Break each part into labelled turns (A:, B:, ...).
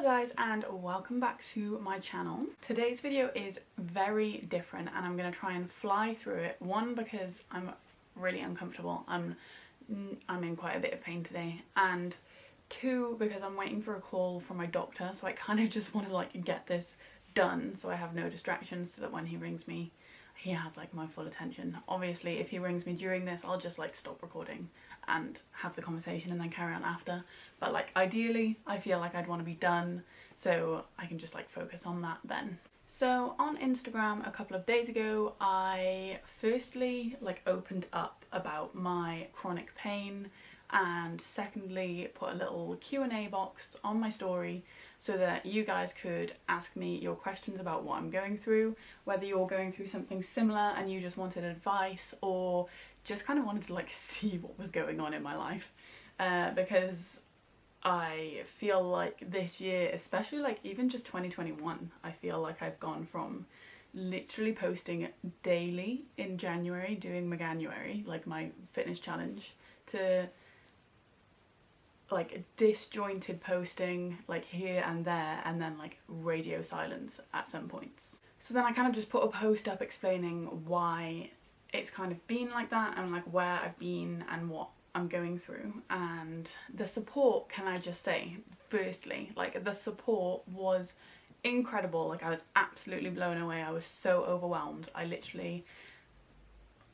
A: Hello guys and welcome back to my channel. Today's video is very different and I'm going to try and fly through it. One, because I'm really uncomfortable. I'm in quite a bit of pain today, and two, because I'm waiting for a call from my doctor, so I kind of just want to like get this done so I have no distractions, so that when he rings me he has like my full attention. Obviously if he rings me during this I'll just like stop recording and have the conversation and then carry on after, but like ideally I feel like I'd want to be done so I can just like focus on that then. So on Instagram a couple of days ago I firstly like opened up about my chronic pain, and secondly put a little Q&A box on my story so that you guys could ask me your questions about what I'm going through, whether you're going through something similar and you just wanted advice, or just kind of wanted to like see what was going on in my life, because I feel like this year, especially like even just 2021, I feel like I've gone from literally posting daily in January, doing Maganuary, like my fitness challenge, to like disjointed posting like here and there, and then like radio silence at some points. So then I kind of just put a post up explaining why it's kind of been like that and like where I've been and what I'm going through. And the support, can I just say, firstly, like the support was incredible. Like I was absolutely blown away. I was so overwhelmed. I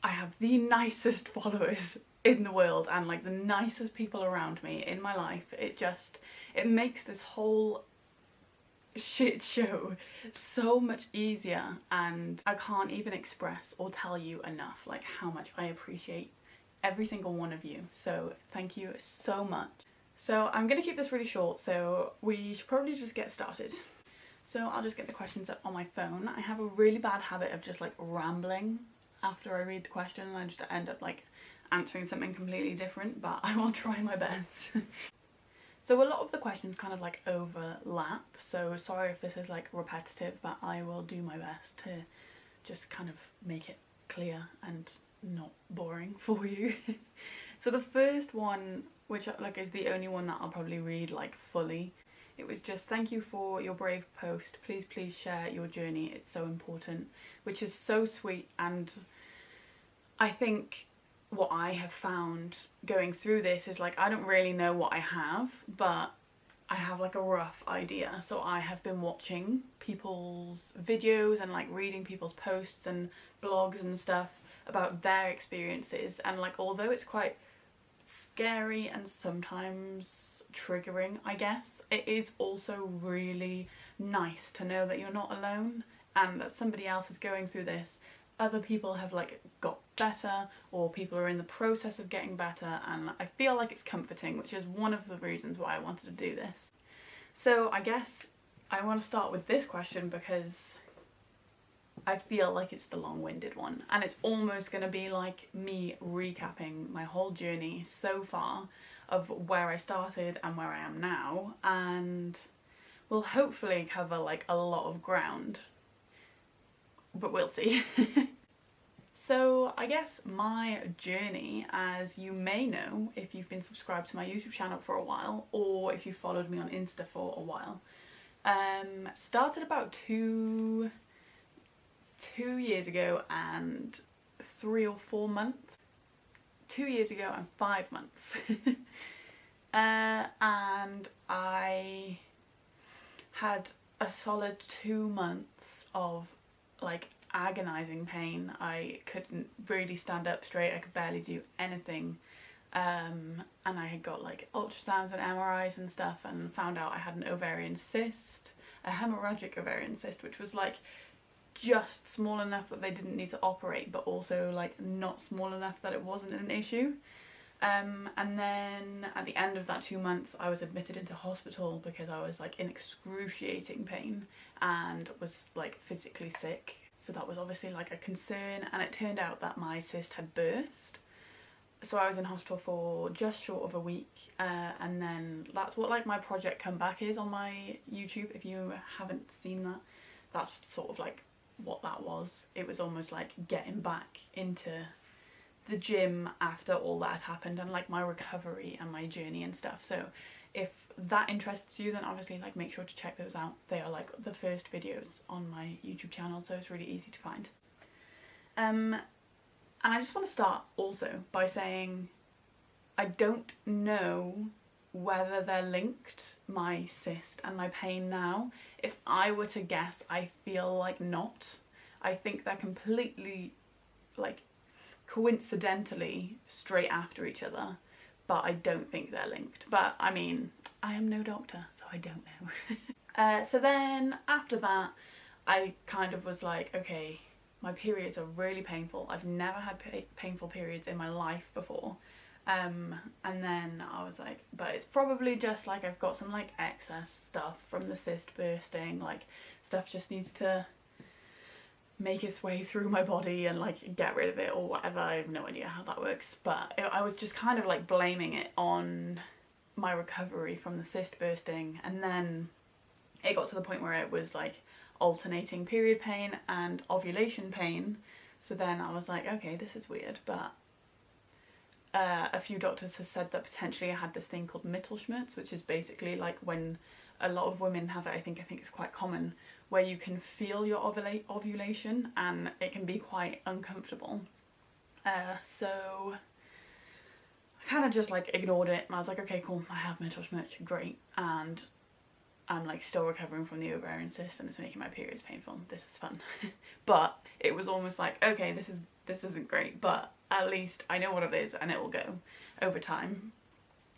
A: have the nicest followers in the world and like the nicest people around me in my life. It makes this whole shit show so much easier, and I can't even express or tell you enough like how much I appreciate every single one of you. So thank you so much. So I'm gonna keep this really short, so we should probably just get started. So I'll just get the questions up on my phone. I have a really bad habit of just like rambling after I read the question, and I just end up like answering something completely different, but I will try my best. So a lot of the questions kind of like overlap, so sorry if this is like repetitive, but I will do my best to just kind of make it clear and not boring for you. So the first one, which like is the only one that I'll probably read like fully, it was just, thank you for your brave post, please share your journey, it's so important, which is so sweet. And I think what I have found going through this is like I don't really know what I have, but I have like a rough idea. So I have been watching people's videos and like reading people's posts and blogs and stuff about their experiences, and like although it's quite scary and sometimes triggering, I guess, it is also really nice to know that you're not alone and that somebody else is going through this. Other people have like got better, or people are in the process of getting better, and I feel like it's comforting, which is one of the reasons why I wanted to do this. So I guess I want to start with this question because I feel like it's the long-winded one, and it's almost going to be like me recapping my whole journey so far of where I started and where I am now, and will hopefully cover like a lot of ground, but we'll see. So I guess my journey, as you may know if you've been subscribed to my YouTube channel for a while, or if you followed me on Insta for a while, started about two years ago and 3 or 4 months. 2 years ago and 5 months. And I had a solid 2 months of like agonizing pain. I couldn't really stand up straight, I could barely do anything, and I had got like ultrasounds and MRIs and stuff, and found out I had an ovarian cyst, a hemorrhagic ovarian cyst, which was like just small enough that they didn't need to operate, but also like not small enough that it wasn't an issue. And then at the end of that 2 months I was admitted into hospital because I was like in excruciating pain and was like physically sick. So that was obviously like a concern, and it turned out that my cyst had burst. So I was in hospital for just short of a week, and then that's what like my project comeback is on my YouTube. If you haven't seen that, that's sort of like what that was. It was almost like getting back into the gym after all that had happened, and like my recovery and my journey and stuff. So if that interests you, then obviously like make sure to check those out. They are like the first videos on my YouTube channel, so it's really easy to find. And I just want to start also by saying I don't know whether they're linked, my cyst and my pain now. If I were to guess, I feel like not. I think they're completely, like, coincidentally straight after each other, but I don't think they're linked. But I mean, I am no doctor, so I don't know. So then after that, I kind of was like, okay, my periods are really painful. I've never had painful periods in my life before. And then I was like, but it's probably just like I've got some like excess stuff from the cyst bursting, like stuff just needs to make its way through my body and like get rid of it or whatever. I have no idea how that works, but I was just kind of like blaming it on my recovery from the cyst bursting, and then it got to the point where it was like alternating period pain and ovulation pain. So then I was like, okay, this is weird, but a few doctors have said that potentially I had this thing called Mittelschmerz, which is basically like when a lot of women have it, I think it's quite common, where you can feel your ovulation and it can be quite uncomfortable. So I kind of just like ignored it, and I was like, okay, cool, I have Mittelschmerz, great, and I'm like still recovering from the ovarian cyst and it's making my periods painful. This is fun. But it was almost like, okay, this isn't great, but at least I know what it is and it will go over time.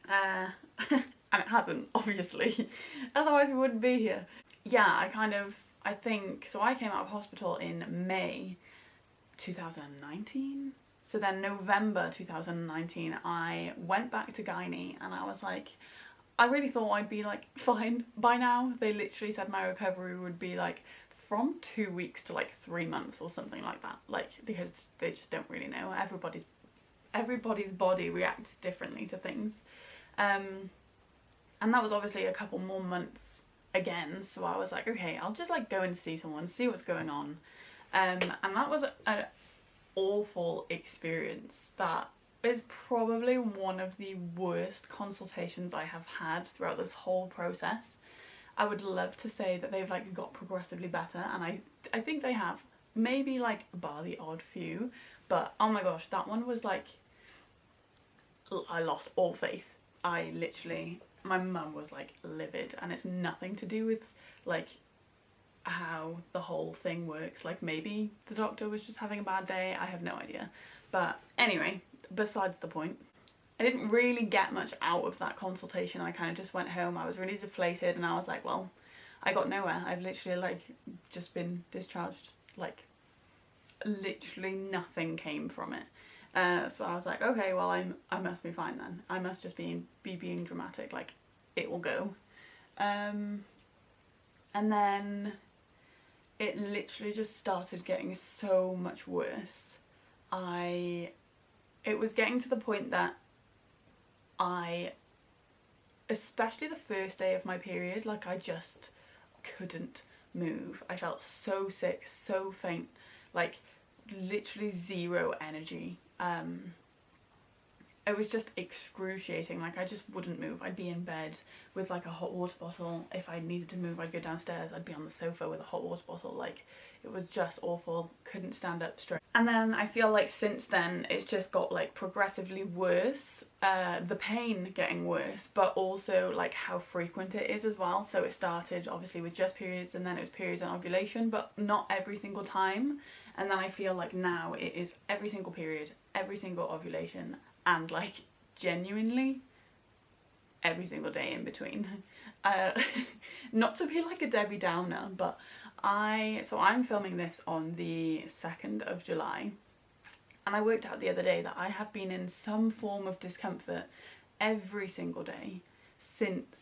A: And it hasn't, obviously. Otherwise we wouldn't be here. Yeah, I think, so I came out of hospital in May 2019. So then November 2019, I went back to gynae and I was like, I really thought I'd be like fine by now. They literally said my recovery would be like from 2 weeks to like 3 months or something like that. Like, because they just don't really know. Everybody's body reacts differently to things. And that was obviously a couple more months again. So I was like, okay, I'll just like go and see someone, see what's going on. And that was an awful experience. That is probably one of the worst consultations I have had throughout this whole process. I would love to say that they've like got progressively better, and I think they have, maybe like bar the odd few, but oh my gosh, that one was like, I lost all faith. I literally, my mum was like livid, and it's nothing to do with like how the whole thing works. Like maybe the doctor was just having a bad day, I have no idea. But anyway, besides the point, I didn't really get much out of that consultation. I kind of just went home, I was really deflated, and I was like, well, I got nowhere. I've literally like just been discharged, like literally nothing came from it. So I was like, okay, well I must be fine then. I must just be being dramatic, like it will go. And then it literally just started getting so much worse. It was getting to the point that especially the first day of my period, like I just couldn't move. I felt so sick, so faint, like literally zero energy. It was just excruciating. Like I just wouldn't move. I'd be in bed with like a hot water bottle. If I needed to move, I'd go downstairs. I'd be on the sofa with a hot water bottle. Like it was just awful. Couldn't stand up straight. And then I feel like since then it's just got like progressively worse. The pain getting worse, but also like how frequent it is as well. So it started obviously with just periods, and then it was periods and ovulation, but not every single time. And then I feel like now it is every single period, every single ovulation, and like genuinely every single day in between. Not to be like a Debbie Downer, but so I'm filming this on the 2nd of July, and I worked out the other day that I have been in some form of discomfort every single day since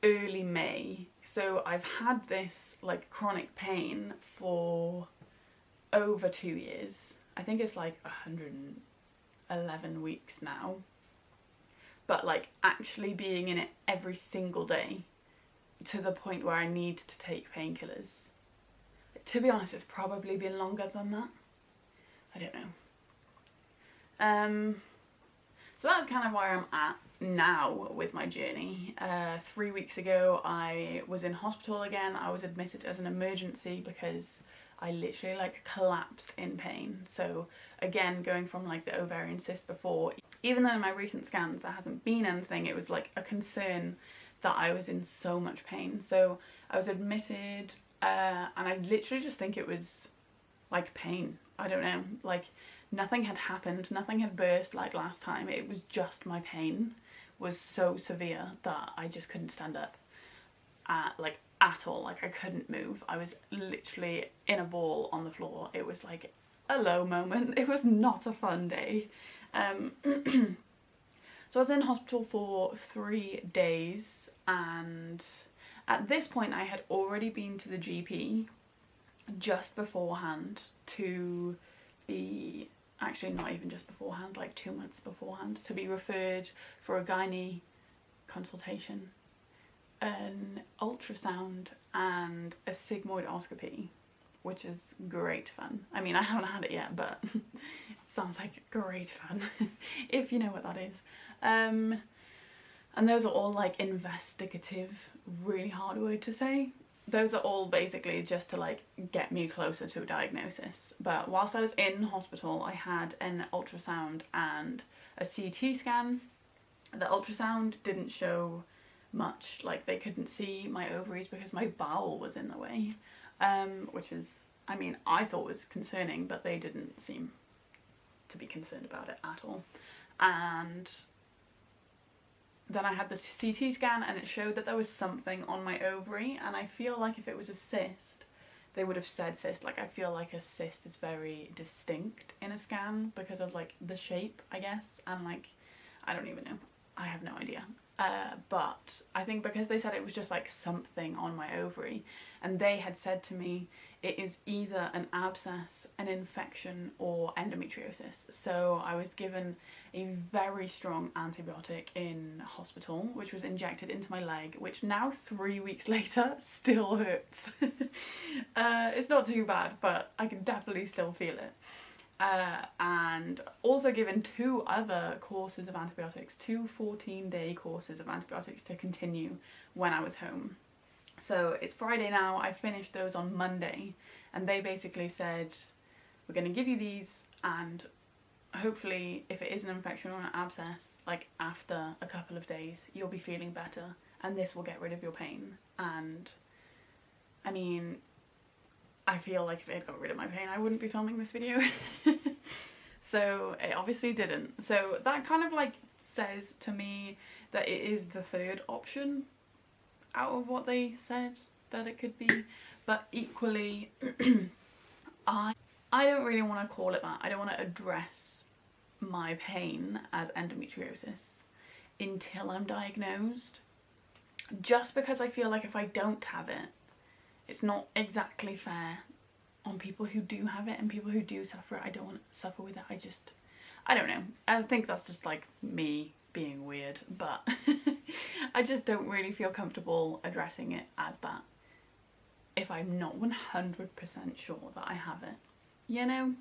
A: early May. So I've had this like chronic pain for over 2 years. I think it's like 111 weeks now. But like actually being in it every single day to the point where I need to take painkillers. To be honest, it's probably been longer than that. I don't know. So that's kind of where I'm at. now with my journey. 3 weeks ago I was in hospital again. I was admitted as an emergency because I literally like collapsed in pain. So again, going from like the ovarian cyst before, even though in my recent scans there hasn't been anything, it was like a concern that I was in so much pain. So I was admitted and I literally just think it was like pain. I don't know, like nothing had happened, nothing had burst like last time. It was just my pain was so severe that I just couldn't stand up like at all. Like I couldn't move. I was literally in a ball on the floor. It was like a low moment. It was not a fun day. So I was in hospital for 3 days, and at this point I had already been to the GP just beforehand to be, actually not even just beforehand, like 2 months beforehand, to be referred for a gynae consultation, an ultrasound and a sigmoidoscopy, which is great fun. I mean, I haven't had it yet, but it sounds like great fun if you know what that is. And those are all like investigative, really hard word to say. Those are all basically just to like get me closer to a diagnosis. But whilst I was in hospital, I had an ultrasound and a CT scan. The ultrasound didn't show much, like they couldn't see my ovaries because my bowel was in the way, which is, I mean, I thought was concerning, but they didn't seem to be concerned about it at all. And then I had the CT scan and it showed that there was something on my ovary, and I feel like if it was a cyst, they would have said cyst. Like I feel like a cyst is very distinct in a scan because of like the shape, I guess, and like, I don't even know. I have no idea. But I think because they said it was just like something on my ovary, and they had said to me it is either an abscess, an infection, or endometriosis. So I was given a very strong antibiotic in hospital, which was injected into my leg, which now 3 weeks later still hurts. It's not too bad, but I can definitely still feel it. And also given 2 other courses of antibiotics, 2 14-day courses of antibiotics to continue when I was home. So it's Friday now, I finished those on Monday, and they basically said, we're going to give you these, and hopefully if it is an infection or an abscess, like after a couple of days, you'll be feeling better, and this will get rid of your pain. And I mean, I feel like if it got rid of my pain, I wouldn't be filming this video. So it obviously didn't. So that kind of like says to me that it is the third option out of what they said that it could be. But equally, I don't really want to call it that. I don't want to address my pain as endometriosis until I'm diagnosed. Just because I feel like if I don't have it, it's not exactly fair on people who do have it and people who do suffer it. I don't want to suffer with it. I don't know. I think that's just like me being weird, but I just don't really feel comfortable addressing it as that if I'm not 100% sure that I have it, you know?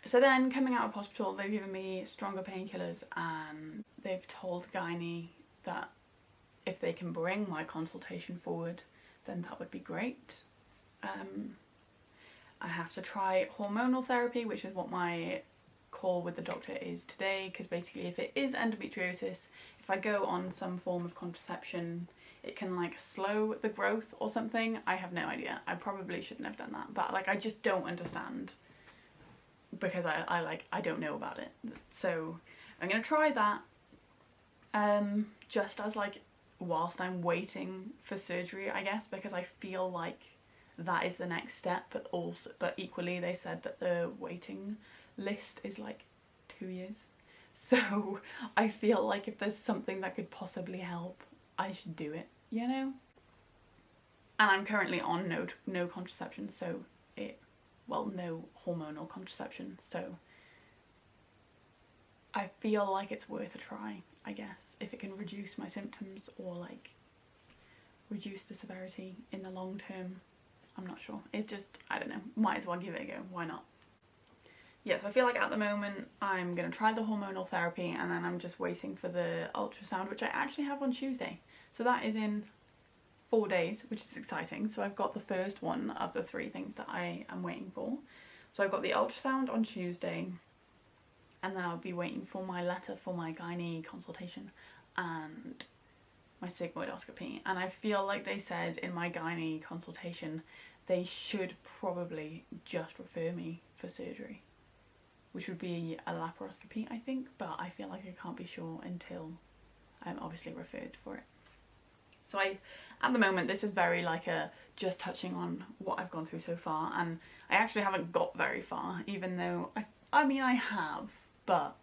A: So then coming out of hospital, they've given me stronger painkillers, and they've told gynae that if they can bring my consultation forward, then that would be great. I have to try hormonal therapy, which is what my call with the doctor is today, because basically if it is endometriosis, if I go on some form of contraception, it can like slow the growth or something. I have no idea. I probably shouldn't have done that, but like I just don't understand because I don't know about it. So I'm gonna try that just as like whilst I'm waiting for surgery, I guess, because I feel like that is the next step. But equally they said that the waiting list is like 2 years, so I feel like if there's something that could possibly help, I should do it, you know? And I'm currently on no contraception, so no hormonal contraception, so I feel like it's worth a try, I guess, if it can reduce my symptoms or like reduce the severity in the long term. I'm not sure. It just, I don't know, might as well give it a go, why not? yeah, so I feel like at the moment I'm going to try the hormonal therapy, and then I'm just waiting for the ultrasound, which I actually have on Tuesday. So that is in 4 days, which is exciting. So I've got the first one of the 3 things that I am waiting for. So I've got the ultrasound on Tuesday, and then I'll be waiting for my letter for my gynae consultation and my sigmoidoscopy. And I feel like they said in my gynae consultation they should probably just refer me for surgery, which would be a laparoscopy, I think, but I feel like I can't be sure until I'm obviously referred for it. So at the moment, this is very like a just touching on what I've gone through so far, and I actually haven't got very far, even though I mean I have, but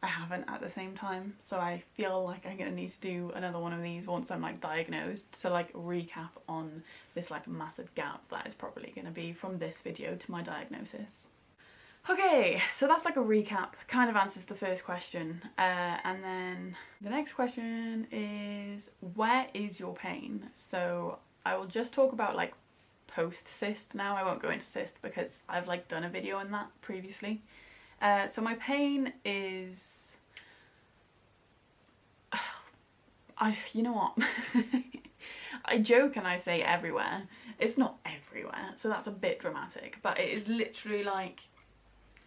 A: I haven't at the same time. So I feel like I'm gonna need to do another one of these once I'm like diagnosed, to like recap on this like massive gap that is probably gonna be from this video to my diagnosis. Okay, so that's like a recap, kind of answers the first question, and then the next question is, where is your pain? So I will just talk about like post-cyst now. I won't go into cyst because I've like done a video on that previously. So my pain is, you know what, I joke and I say everywhere. It's not everywhere, so that's a bit dramatic, but it is literally like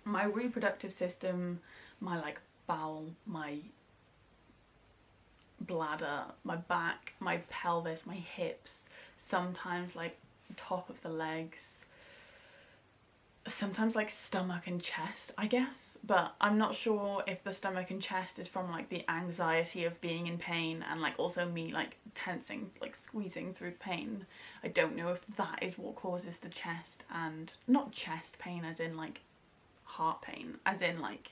A: my reproductive system, my like bowel, my bladder, my back, my pelvis, my hips, sometimes like top of the legs, sometimes like stomach and chest, I guess, but I'm not sure if the stomach and chest is from like the anxiety of being in pain and like also me like tensing, like squeezing through pain. I don't know if that is what causes the chest, and not chest pain as in like heart pain, as in like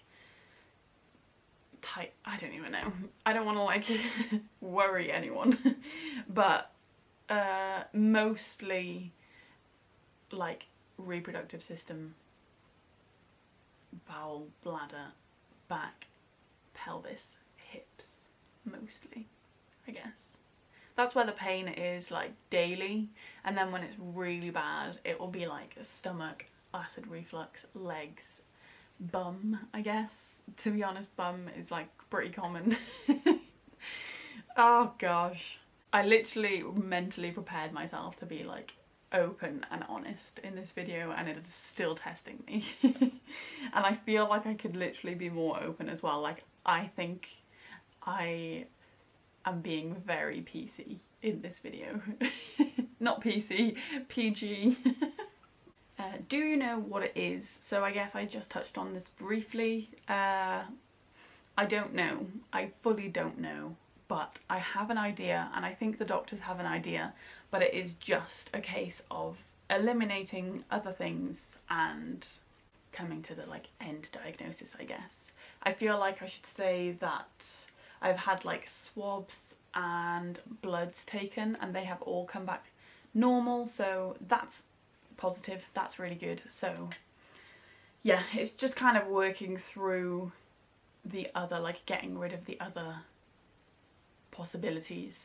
A: tight, I don't even know, I don't want to like worry anyone, but mostly like reproductive system, bowel, bladder, back, pelvis, hips, mostly, I guess. That's where the pain is like daily, and then when it's really bad it will be like stomach, acid reflux, legs, bum, I guess. To be honest, bum is like pretty common. Oh gosh. I literally mentally prepared myself to be like open and honest in this video, and it is still testing me. And I feel like I could literally be more open as well. Like I think I am being very PC in this video. Not PC, PG. Do you know what it is? So I guess I just touched on this briefly. I don't know. I fully don't know. But I have an idea, and I think the doctors have an idea, but it is just a case of eliminating other things and coming to the like end diagnosis, I guess. I feel like I should say that I've had like swabs and bloods taken, and they have all come back normal, so that's positive, that's really good. So yeah, it's just kind of working through the other, like getting rid of the other possibilities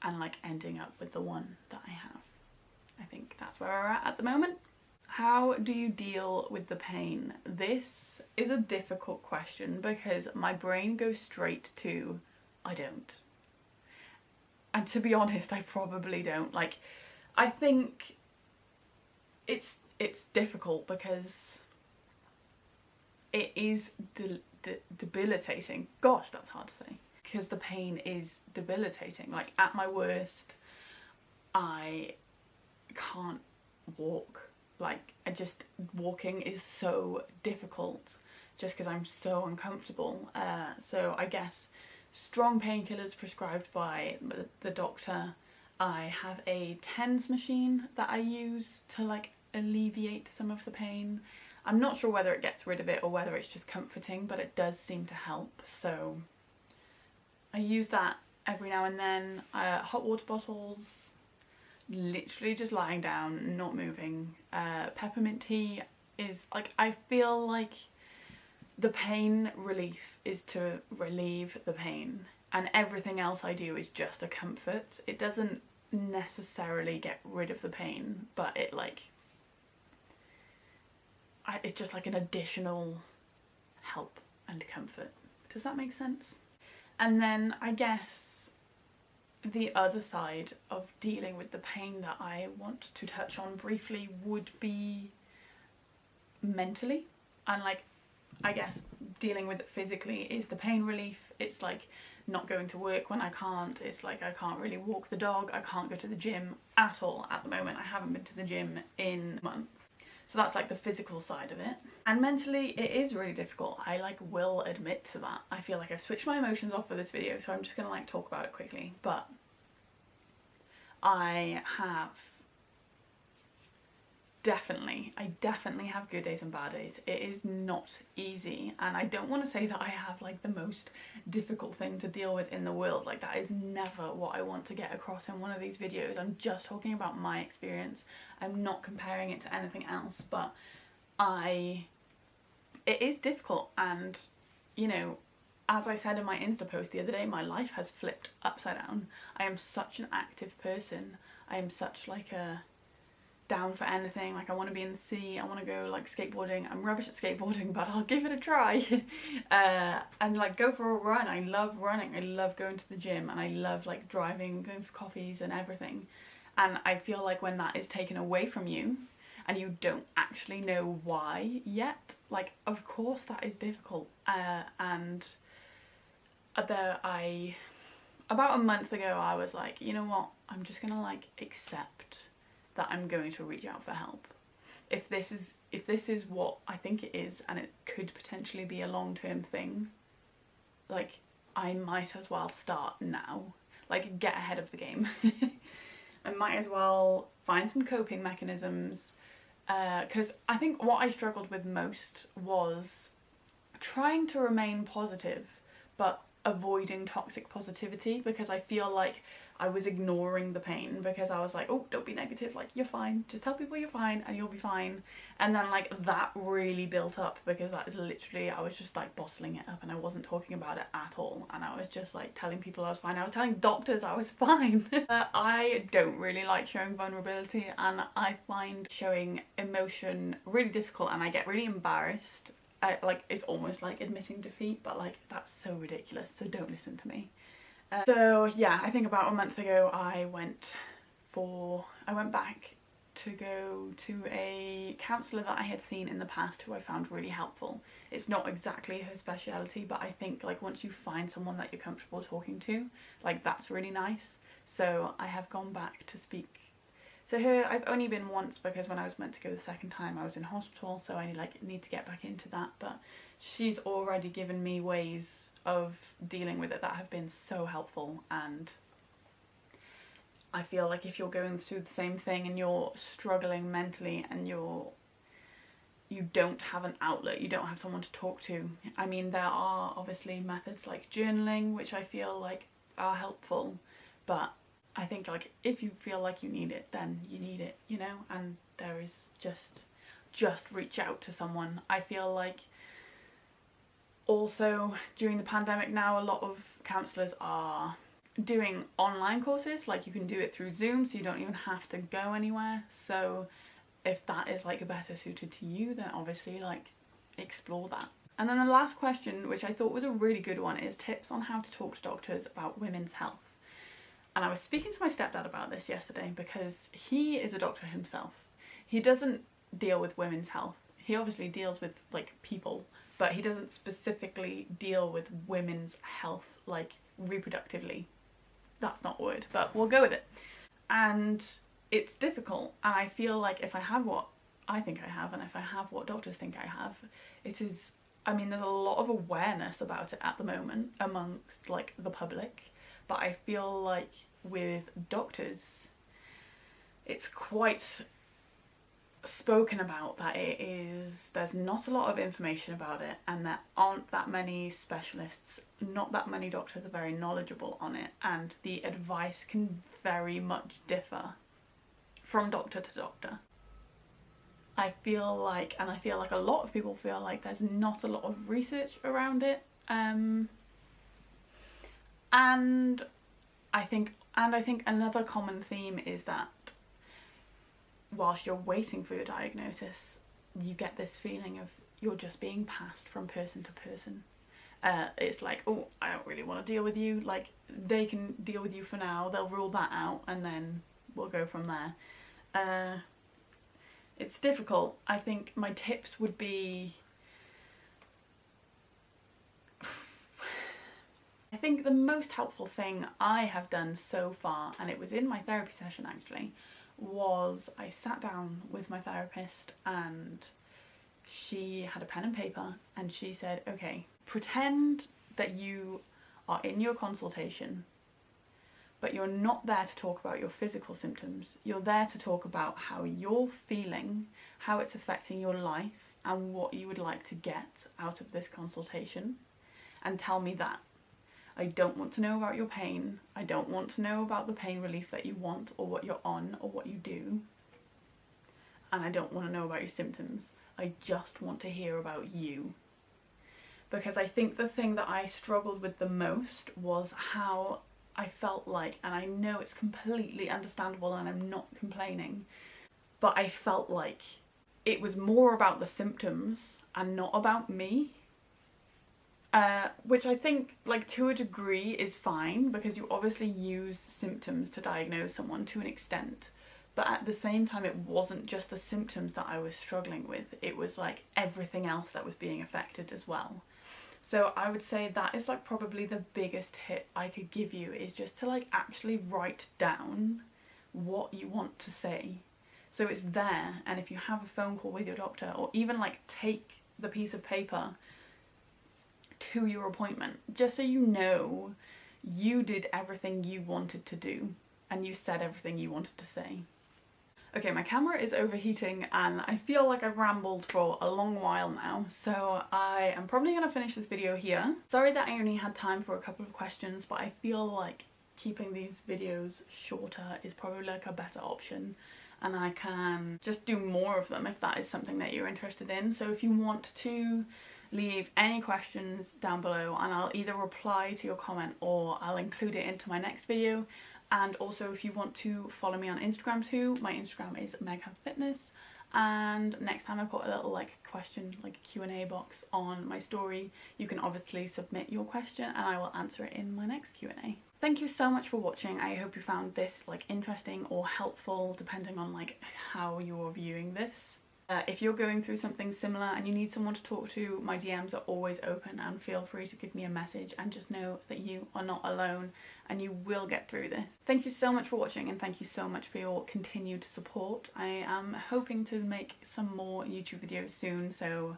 A: and like ending up with the one that I have. I think that's where we're at the moment. How do you deal with the pain? This is a difficult question because my brain goes straight to I don't. And to be honest, I probably don't. Like, I think it's difficult because it is debilitating. Gosh, that's hard to say. Because the pain is debilitating. Like, at my worst, I can't walk. Like, walking is so difficult just because I'm so uncomfortable. So I guess strong painkillers prescribed by the doctor. I have a TENS machine that I use to like alleviate some of the pain. I'm not sure whether it gets rid of it or whether it's just comforting, but it does seem to help. So I use that every now and then. Hot water bottles, literally just lying down, not moving. Peppermint tea is like, I feel like the pain relief is to relieve the pain, and everything else I do is just a comfort. It doesn't necessarily get rid of the pain, but it like, it's just like an additional help and comfort. Does that make sense? And then I guess the other side of dealing with the pain that I want to touch on briefly would be mentally, and like I guess dealing with it physically is the pain relief. It's like not going to work when I can't. It's like I can't really walk the dog. I can't go to the gym at all at the moment. I haven't been to the gym in months. So that's like the physical side of it. And mentally it is really difficult. I like will admit to that. I feel like I've switched my emotions off for this video, so I'm just gonna like talk about it quickly. But I definitely have good days and bad days. It is not easy, and I don't want to say that I have like the most difficult thing to deal with in the world. Like, that is never what I want to get across in one of these videos. I'm just talking about my experience. I'm not comparing it to anything else, but it is difficult. And you know, as I said in my Insta post the other day, my life has flipped upside down. I am such an active person. I am such like a down for anything. Like, I want to be in the sea, I want to go like skateboarding. I'm rubbish at skateboarding, but I'll give it a try. And like go for a run. I love running, I love going to the gym, and I love like driving, going for coffees and everything. And I feel like when that is taken away from you and you don't actually know why yet, like of course that is difficult. And about a month ago I was like, you know what, I'm just gonna like accept that I'm going to reach out for help. If this is what I think it is, and it could potentially be a long-term thing, like I might as well start now. Like, get ahead of the game. I might as well find some coping mechanisms, because I think what I struggled with most was trying to remain positive but avoiding toxic positivity, because I feel like I was ignoring the pain, because I was like, oh, don't be negative, like you're fine, just tell people you're fine and you'll be fine. And then like that really built up, because that is literally, I was just like bottling it up and I wasn't talking about it at all, and I was just like telling people I was fine. I was telling doctors I was fine. I don't really like showing vulnerability, and I find showing emotion really difficult, and I get really embarrassed. Like, it's almost like admitting defeat, but like that's so ridiculous, so don't listen to me. So yeah, I think about a month ago I went back to go to a counsellor that I had seen in the past, who I found really helpful. It's not exactly her speciality, but I think like once you find someone that you're comfortable talking to, like that's really nice. So I have gone back to speak to her. I've only been once, because when I was meant to go the second time I was in hospital, so I need to get back into that. But she's already given me ways of dealing with it that have been so helpful, and I feel like if you're going through the same thing and you're struggling mentally and you don't have an outlet, you don't have someone to talk to, I mean, there are obviously methods like journaling, which I feel like are helpful, but I think like if you feel like you need it, then you need it, you know. And there is just reach out to someone. I feel like also during the pandemic now, a lot of counsellors are doing online courses. Like, you can do it through Zoom, so you don't even have to go anywhere. So if that is like better suited to you, then obviously like explore that. And then the last question, which I thought was a really good one, is tips on how to talk to doctors about women's health. And I was speaking to my stepdad about this yesterday, because he is a doctor himself. He doesn't deal with women's health. He obviously deals with like people, but he doesn't specifically deal with women's health, like reproductively. That's not a word, but we'll go with it. And it's difficult, and I feel like if I have what I think I have, and if I have what doctors think I have, it is, I mean, there's a lot of awareness about it at the moment amongst like the public, but I feel like with doctors it's quite spoken about that there's not a lot of information about it, and there aren't that many specialists, not that many doctors are very knowledgeable on it, and the advice can very much differ from doctor to doctor. I feel like a lot of people feel like there's not a lot of research around it, and I think another common theme is that whilst you're waiting for your diagnosis, you get this feeling of you're just being passed from person to person. It's like, oh, I don't really want to deal with you, like they can deal with you for now, they'll rule that out and then we'll go from there. It's difficult. I think my tips would be, I think the most helpful thing I have done so far, and it was in my therapy session actually, was I sat down with my therapist and she had a pen and paper and she said, okay, pretend that you are in your consultation, but you're not there to talk about your physical symptoms. You're there to talk about how you're feeling, how it's affecting your life, and what you would like to get out of this consultation, and tell me that. I don't want to know about your pain. I don't want to know about the pain relief that you want or what you're on or what you do. And I don't want to know about your symptoms. I just want to hear about you. Because I think the thing that I struggled with the most was how I felt like, and I know it's completely understandable and I'm not complaining, but I felt like it was more about the symptoms and not about me. Which I think, like, to a degree is fine, because you obviously use symptoms to diagnose someone to an extent, but at the same time it wasn't just the symptoms that I was struggling with, it was like everything else that was being affected as well. So I would say that is like probably the biggest tip I could give you, is just to like actually write down what you want to say. So it's there, and if you have a phone call with your doctor, or even like take the piece of paper to your appointment, just so you know you did everything you wanted to do and you said everything you wanted to say. Okay, my camera is overheating and I feel like I've rambled for a long while now, so I am probably going to finish this video here. Sorry that I only had time for a couple of questions, but I feel like keeping these videos shorter is probably like a better option, and I can just do more of them if that is something that you're interested in. So if you want to leave any questions down below and I'll either reply to your comment or I'll include it into my next video. And also if you want to follow me on Instagram too, my Instagram is meghavfitness, and next time I put a little like question, like Q&A box on my story, you can obviously submit your question and I will answer it in my next Q&A. Thank you so much for watching. I hope you found this like interesting or helpful, depending on like how you're viewing this. If you're going through something similar and you need someone to talk to, my DMs are always open, and feel free to give me a message, and just know that you are not alone and you will get through this. Thank you so much for watching, and thank you so much for your continued support. I am hoping to make some more YouTube videos soon so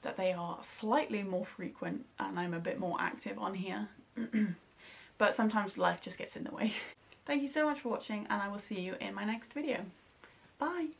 A: that they are slightly more frequent and I'm a bit more active on here. But sometimes life just gets in the way. Thank you so much for watching, and I will see you in my next video. Bye!